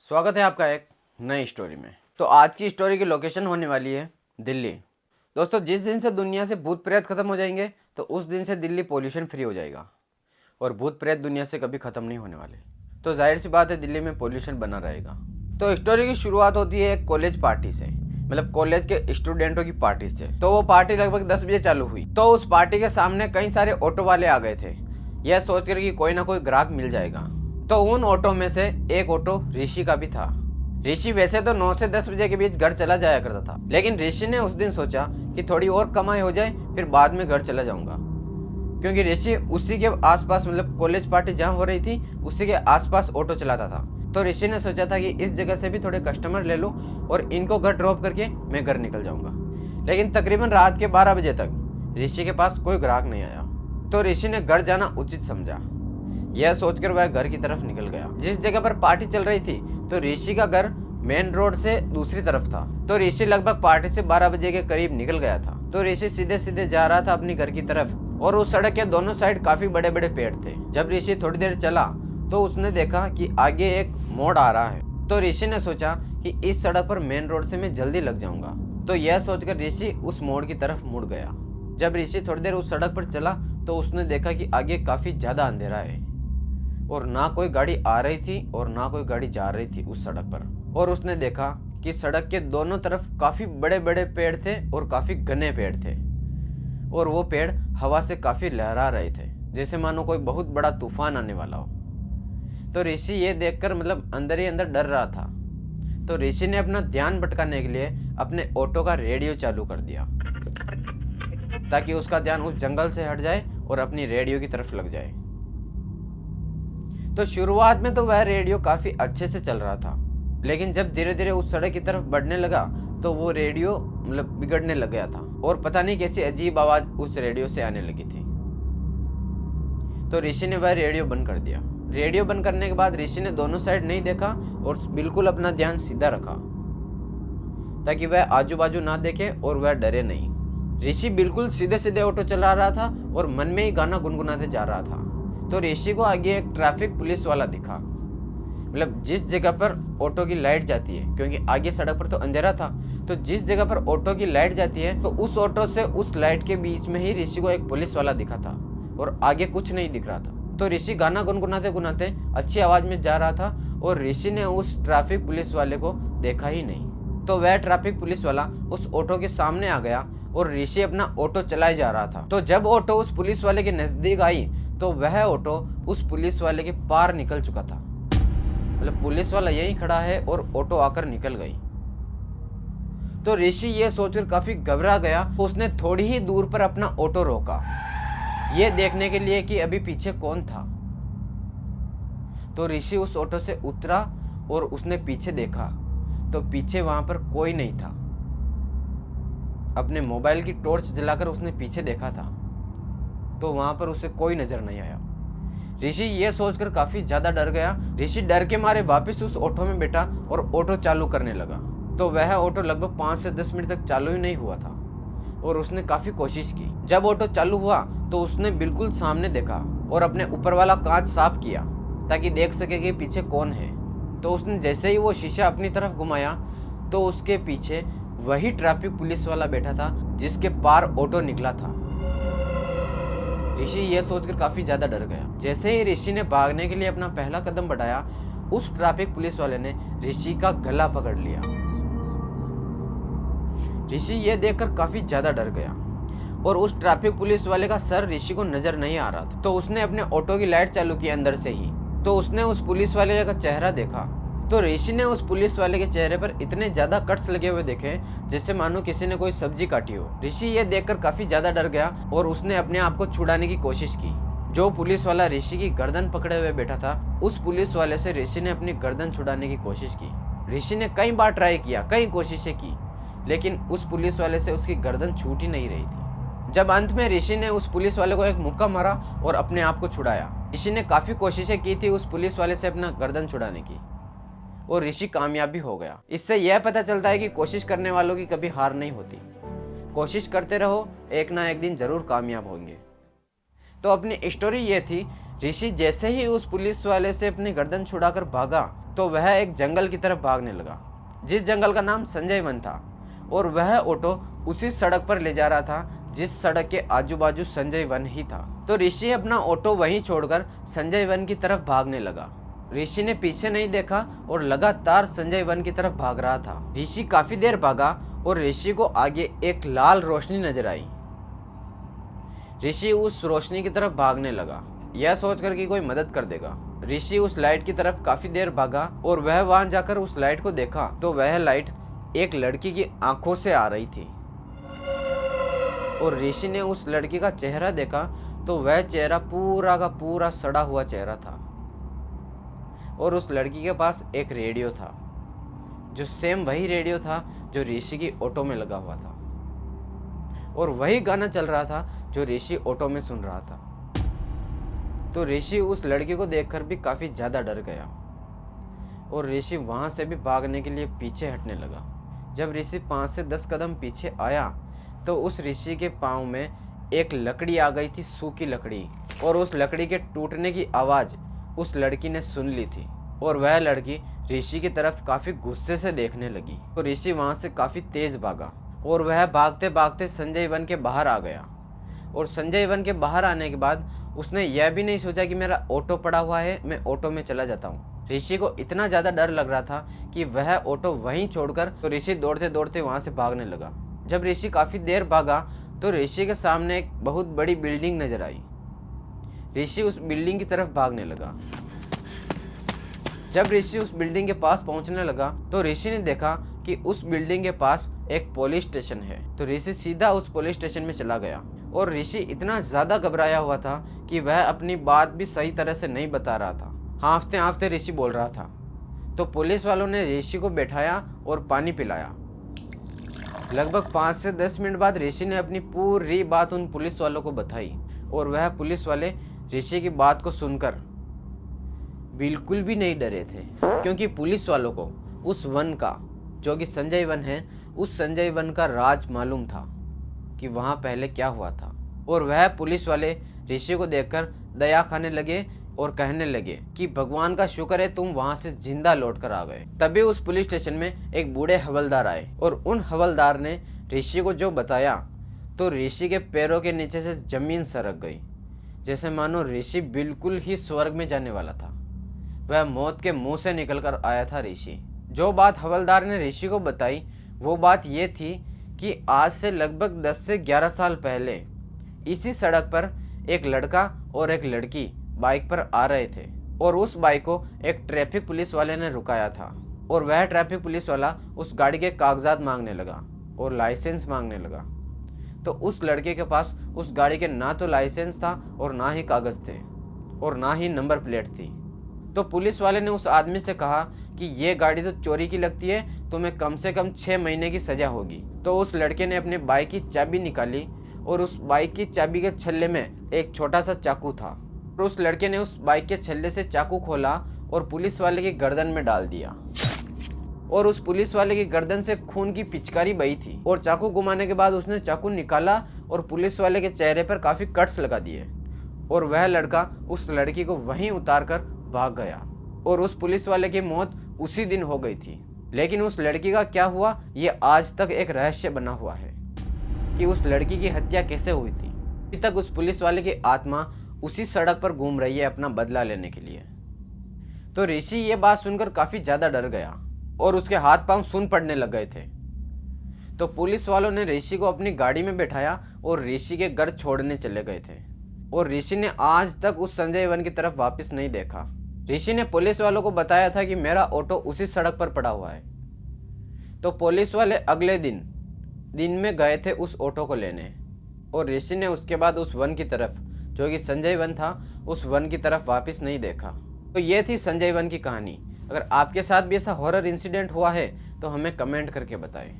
स्वागत है आपका एक नई स्टोरी में। तो आज की स्टोरी की लोकेशन होने वाली है दिल्ली। दोस्तों, जिस दिन से दुनिया से भूत प्रेत खत्म हो जाएंगे तो उस दिन से दिल्ली पोल्यूशन फ्री हो जाएगा और भूत प्रेत दुनिया से कभी खत्म नहीं होने वाले। तो जाहिर सी बात है दिल्ली में पोल्यूशन बना रहेगा। तो स्टोरी की शुरुआत होती है एक कॉलेज पार्टी से, मतलब कॉलेज के स्टूडेंटों की पार्टी से। तो वो पार्टी लगभग 10 बजे चालू हुई। तो उस पार्टी के सामने कई सारे ऑटो वाले आ गए थे, यह सोचकर कि कोई ना कोई ग्राहक मिल जाएगा। तो उन ऑटो में से एक ऑटो ऋषि का भी था। ऋषि वैसे तो 9 से 10 बजे के बीच घर चला जाया करता था, लेकिन ऋषि ने उस दिन सोचा कि थोड़ी और कमाई हो जाए, फिर बाद में घर चला जाऊंगा। क्योंकि ऋषि उसी के आसपास, मतलब कॉलेज पार्टी जहाँ हो रही थी उसी के आसपास ऑटो चलाता था। तो ऋषि ने सोचा था कि इस जगह से भी थोड़े कस्टमर ले लूँ और इनको घर ड्रॉप करके मैं घर निकल जाऊंगा। लेकिन तकरीबन रात के 12 बजे तक ऋषि के पास कोई ग्राहक नहीं आया। तो ऋषि ने घर जाना उचित समझा। यह सोचकर वह घर की तरफ निकल गया। जिस जगह पर पार्टी चल रही थी तो ऋषि का घर मेन रोड से दूसरी तरफ था। तो ऋषि लगभग पार्टी से 12 बजे के करीब निकल गया था। तो ऋषि सीधे सीधे जा रहा था अपनी घर की तरफ और उस सड़क के दोनों साइड काफी बड़े बड़े पेड़ थे। जब ऋषि थोड़ी देर चला तो उसने देखा कि आगे एक मोड़ आ रहा है। तो ऋषि ने सोचा कि इस सड़क पर मेन रोड से मैं जल्दी लग जाऊंगा। तो यह सोचकर ऋषि उस मोड़ की तरफ मुड़ गया। जब ऋषि थोड़ी देर उस सड़क पर चला तो उसने देखा कि आगे काफी ज्यादा अंधेरा है और ना कोई गाड़ी आ रही थी और ना कोई गाड़ी जा रही थी उस सड़क पर। और उसने देखा कि सड़क के दोनों तरफ काफी बड़े बड़े पेड़ थे और काफी घने पेड़ थे और वो पेड़ हवा से काफी लहरा रहे थे, जैसे मानो कोई बहुत बड़ा तूफान आने वाला हो। तो ऋषि ये देखकर मतलब अंदर ही अंदर डर रहा था। तो ऋषि ने अपना ध्यान भटकाने के लिए अपने ऑटो का रेडियो चालू कर दिया ताकि उसका ध्यान उस जंगल से हट जाए और अपनी रेडियो की तरफ लग जाए। तो शुरुआत में तो वह रेडियो काफी अच्छे से चल रहा था, लेकिन जब धीरे धीरे उस सड़क की तरफ बढ़ने लगा तो वो रेडियो मतलब बिगड़ने लग गया था और पता नहीं कैसी अजीब आवाज उस रेडियो से आने लगी थी। तो ऋषि ने वह रेडियो बंद कर दिया। रेडियो बंद करने के बाद ऋषि ने दोनों साइड नहीं देखा और बिल्कुल अपना ध्यान सीधा रखा ताकि वह आजू बाजू ना देखे और वह डरे नहीं। ऋषि बिल्कुल सीधे सीधे ऑटो चला रहा था और मन में ही गाना गुनगुनाते जा रहा था। तो ऋषि को आगे एक ट्रैफिक पुलिस वाला दिखा, मतलब जिस जगह पर ऑटो की लाइट जाती है, क्योंकि आगे सड़क पर तो अंधेरा था। तो जिस जगह पर ऑटो की लाइट जाती है तो उस ऑटो से उस लाइट के बीच में ही ऋषि को एक पुलिस वाला दिखा था और आगे कुछ नहीं दिख रहा था। तो ऋषि गाना गुनगुनाते गुनाते अच्छी आवाज में जा रहा था और ऋषि ने उस ट्रैफिक पुलिस वाले को देखा ही नहीं। तो वह ट्रैफिक पुलिस वाला उस ऑटो के सामने आ गया और ऋषि अपना ऑटो चलाए जा रहा था। तो जब ऑटो उस पुलिस वाले के नजदीक आई तो वह ऑटो उस पुलिस वाले के पार निकल चुका था, मतलब पुलिस वाला यहीं खड़ा है और ऑटो आकर निकल गई। तो ऋषि ये सोचकर काफी घबरा गया। उसने थोड़ी ही दूर पर अपना ऑटो रोका, ये देखने के लिए कि अभी पीछे कौन था। तो ऋषि उस ऑटो से उतरा और उसने पीछे देखा तो पीछे वहां पर कोई नहीं था। अपने मोबाइल की टॉर्च जलाकर उसने पीछे देखा था तो वहां पर उसे कोई नजर नहीं आया। ऋषि ये सोचकर काफी ज्यादा डर गया। ऋषि डर के मारे वापस उस ऑटो में बैठा और ऑटो चालू करने लगा। तो वह ऑटो लगभग 5 से 10 मिनट तक चालू ही नहीं हुआ था और उसने काफी कोशिश की। जब ऑटो चालू हुआ तो उसने बिल्कुल सामने देखा और अपने ऊपर वाला कांच साफ किया ताकि देख सके कि पीछे कौन है। तो उसने जैसे ही वो शीशा अपनी तरफ घुमाया तो उसके पीछे वही ट्रैफिक पुलिस वाला बैठा था जिसके पार ऑटो निकला था। ऋषि यह सोचकर काफी ज्यादा डर गया। जैसे ही ऋषि ने भागने के लिए अपना पहला कदम बढ़ाया, उस ट्रैफिक पुलिस वाले ने ऋषि का गला पकड़ लिया। ऋषि यह देखकर काफी ज्यादा डर गया और उस ट्रैफिक पुलिस वाले का सर ऋषि को नजर नहीं आ रहा था। तो उसने अपने ऑटो की लाइट चालू की अंदर से ही। तो उसने उस पुलिस वाले का चेहरा देखा। तो ऋषि ने उस पुलिस वाले के चेहरे पर इतने ज्यादा कट्स लगे हुए देखे जैसे मानो किसी ने कोई सब्जी काटी हो। ऋषि ये देखकर काफी ज्यादा डर गया और उसने अपने आप को छुड़ाने की कोशिश की। जो पुलिस वाला ऋषि की गर्दन पकड़े हुए बैठा था, उस पुलिस वाले से ऋषि ने अपनी गर्दन छुड़ाने की कोशिश की। ऋषि ने कई बार ट्राई किया, कई कोशिशें की, लेकिन उस पुलिस वाले से उसकी गर्दन छूट ही नहीं रही थी। जब अंत में ऋषि ने उस पुलिस वाले को एक मुक्का मारा और अपने आप को छुड़ाया। ऋषि ने काफी कोशिशें की थी उस पुलिस वाले से अपना गर्दन छुड़ाने की और ऋषि कामयाब भी हो गया। इससे यह पता चलता है कि कोशिश करने वालों की कभी हार नहीं होती। कोशिश करते रहो, एक ना एक दिन जरूर कामयाब होंगे। तो अपनी स्टोरी ये थी ऋषि जैसे ही उस पुलिस वाले से अपनी गर्दन छुड़ाकर भागा तो वह एक जंगल की तरफ भागने लगा, जिस जंगल का नाम संजय वन था। और वह ऑटो उसी सड़क पर ले जा रहा था जिस सड़क के आजू बाजू संजय वन ही था। तो ऋषि अपना ऑटो वहीं छोड़कर संजय वन की तरफ भागने लगा। ऋषि ने पीछे नहीं देखा और लगातार संजय वन की तरफ भाग रहा था। ऋषि काफी देर भागा और ऋषि को आगे एक लाल रोशनी नजर आई। ऋषि उस रोशनी की तरफ भागने लगा, यह सोचकर कि कोई मदद कर देगा। ऋषि उस लाइट की तरफ काफी देर भागा और वह वहां जाकर उस लाइट को देखा तो वह लाइट एक लड़की की आंखों से आ रही थी। और ऋषि ने उस लड़की का चेहरा देखा तो वह चेहरा पूरा का पूरा सड़ा हुआ चेहरा था। और उस लड़की के पास एक रेडियो था, जो सेम वही रेडियो था जो ऋषि की ऑटो में लगा हुआ था। और वही गाना चल रहा था जो ऋषि ऑटो में सुन रहा था। तो ऋषि उस लड़की को देखकर भी काफी ज्यादा डर गया और ऋषि वहां से भी भागने के लिए पीछे हटने लगा। जब ऋषि 5 से 10 कदम पीछे आया तो उस ऋषि के पाँव में एक लकड़ी आ गई थी, सूखी लकड़ी। और उस लकड़ी के टूटने की आवाज उस लड़की ने सुन ली थी और वह लड़की ऋषि की तरफ काफी गुस्से से देखने लगी। तो ऋषि वहां से काफी तेज भागा और वह भागते भागते संजय वन के बाहर आ गया। और संजय वन के बाहर आने के बाद उसने यह भी नहीं सोचा कि मेरा ऑटो पड़ा हुआ है, मैं ऑटो में चला जाता हूँ। ऋषि को इतना ज्यादा डर लग रहा था कि वह ऑटो वहीं छोड़कर तो ऋषि दौड़ते दौड़ते वहां से भागने लगा। जब ऋषि काफी देर भागा तो ऋषि के सामने एक बहुत बड़ी बिल्डिंग नजर आई। ऋषि उस बिल्डिंग की तरफ भागने लगा। जब ऋषि उस बिल्डिंग के पास पहुंचने लगा तो ऋषि ने देखा कि उस बिल्डिंग के पास एक पुलिस स्टेशन है। तो ऋषि सीधा उस पुलिस स्टेशन में चला गया और ऋषि इतना ज्यादा घबराया हुआ था कि वह अपनी बात भी सही तरह से नहीं बता रहा था। हाँफते हाँफते ऋषि बोल रहा था। तो पुलिस वालों ने ऋषि को बैठाया और पानी पिलाया। लगभग 5 से 10 मिनट बाद ऋषि ने अपनी पूरी बात उन पुलिस वालों को बताई और वह पुलिस वाले ऋषि की बात को सुनकर बिल्कुल भी नहीं डरे थे, क्योंकि पुलिस वालों को उस वन का, जो कि संजय वन है, उस संजय वन का राज मालूम था कि वहां पहले क्या हुआ था। और वह पुलिस वाले ऋषि को देखकर दया खाने लगे और कहने लगे कि भगवान का शुक्र है तुम वहां से जिंदा लौट कर आ गए। तभी उस पुलिस स्टेशन में एक बूढ़े हवलदार आए और उन हवलदार ने ऋषि को जो बताया तो ऋषि के पैरों के नीचे से जमीन सरक गई, जैसे मानो ऋषि बिल्कुल ही स्वर्ग में जाने वाला था। वह मौत के मुंह से निकल कर आया था ऋषि। जो बात हवलदार ने ऋषि को बताई वो बात ये थी कि आज से लगभग 10 से 11 साल पहले इसी सड़क पर एक लड़का और एक लड़की बाइक पर आ रहे थे और उस बाइक को एक ट्रैफिक पुलिस वाले ने रुकाया था। और वह ट्रैफिक पुलिस वाला उस गाड़ी के कागजात मांगने लगा और लाइसेंस मांगने लगा। तो उस लड़के के पास उस गाड़ी के ना तो लाइसेंस था और ना ही कागज थे और ना ही नंबर प्लेट थी। तो पुलिस वाले ने उस आदमी से कहा कि ये गाड़ी तो चोरी की लगती है, तुम्हें कम से कम 6 महीने की सजा होगी। तो उस लड़के ने अपने बाइक की चाबी निकाली और उस बाइक की चाबी के छल्ले में एक छोटा सा चाकू था। और उस लड़के ने उस बाइक के छल्ले से चाकू खोला और पुलिस वाले की गर्दन में डाल दिया। और उस पुलिस वाले की गर्दन से खून की पिचकारी बही थी। और चाकू घुमाने के बाद उसने चाकू निकाला और पुलिस वाले के चेहरे पर काफी कट्स लगा दिए। और वह लड़का उस लड़की को वहीं उतार कर भाग गया। और उस पुलिस वाले की मौत उसी दिन हो गई थी। लेकिन उस लड़की का क्या हुआ ये आज तक एक रहस्य बना हुआ है कि उस लड़की की हत्या कैसे हुई थी। अभी तक उस पुलिस वाले की आत्मा उसी सड़क पर घूम रही है अपना बदला लेने के लिए। तो ऋषि ये बात सुनकर काफी ज्यादा डर गया और उसके हाथ पांव सुन पड़ने लग गए थे। तो पुलिस वालों ने ऋषि को अपनी गाड़ी में बैठाया और ऋषि के घर छोड़ने चले गए थे। और ऋषि ने आज तक उस संजय वन की तरफ वापस नहीं देखा। ऋषि ने पुलिस वालों को बताया था कि मेरा ऑटो उसी सड़क पर पड़ा हुआ है। तो पुलिस वाले अगले दिन में गए थे उस ऑटो को लेने और ऋषि ने उसके बाद उस वन की तरफ, जो कि संजय वन था, उस वन की तरफ वापस नहीं देखा। तो ये थी संजय वन की कहानी। अगर आपके साथ भी ऐसा हॉरर इंसिडेंट हुआ है तो हमें कमेंट करके बताएं।